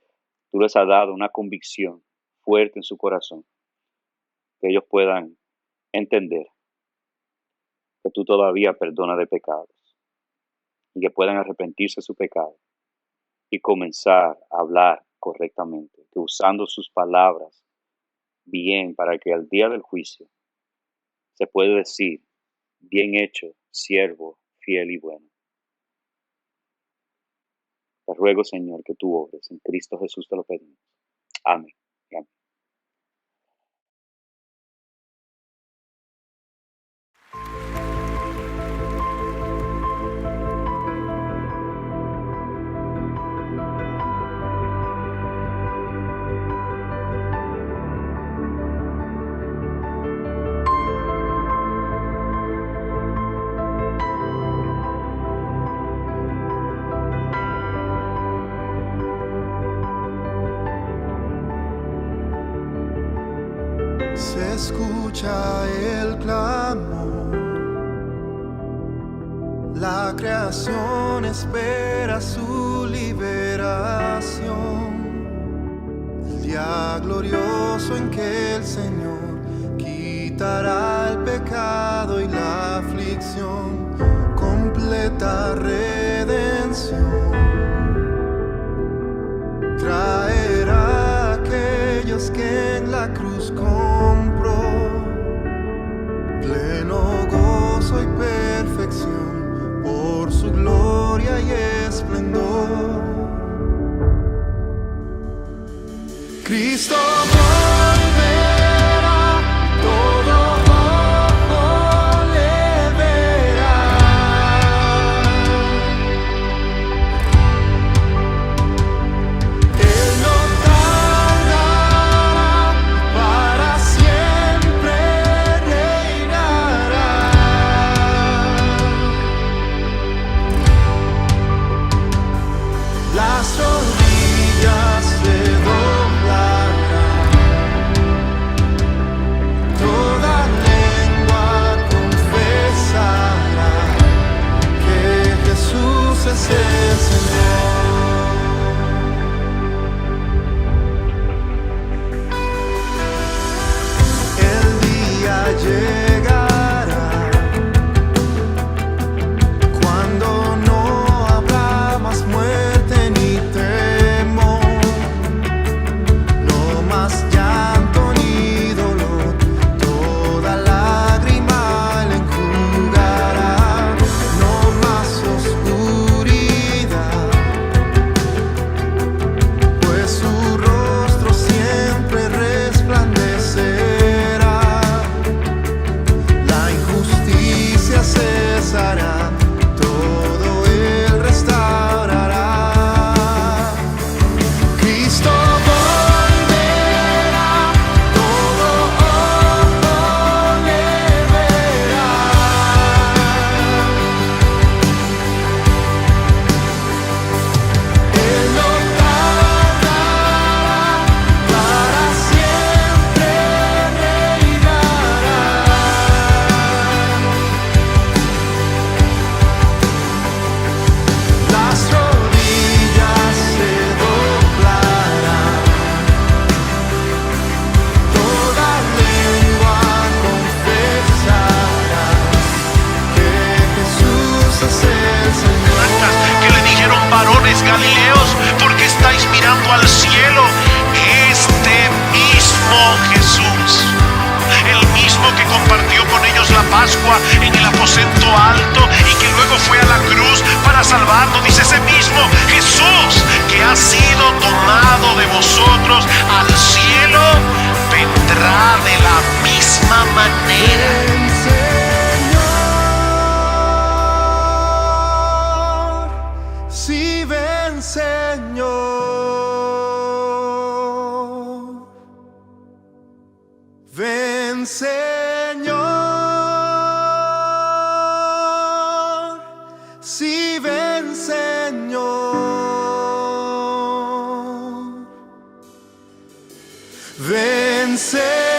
tú les has dado una convicción fuerte en su corazón, que ellos puedan entender que tú todavía perdonas de pecados y que puedan arrepentirse de su pecado y comenzar a hablar correctamente, que usando sus palabras bien para que al día del juicio se pueda decir, bien hecho, siervo, fiel y bueno. Te ruego, Señor, que tú obres. En Cristo Jesús te lo pedimos. Amén. Amén. Se escucha el clamor, la creación espera su liberación, el día glorioso en que el Señor quitará el pecado y la aflicción, completa redención, traerá a aquellos que en la cruz compró pleno gozo y perfección por su gloria y esplendor. Cristo volverá, todo ojo le verá. Él no tardará, para siempre reinará. Las rodillas se doblarán, toda lengua confesará que Jesús es el Señor. El día llegará cuando no Galileos, porque estáis mirando al cielo. Este mismo Jesús, el mismo que compartió con ellos la Pascua en el aposento alto y que luego fue a la cruz para salvarnos, dice ese mismo Jesús que ha sido tomado de vosotros al cielo, vendrá de la misma manera. Ven, Señor. Ven, Señor. Sí, ven, Señor. Ven, Señor.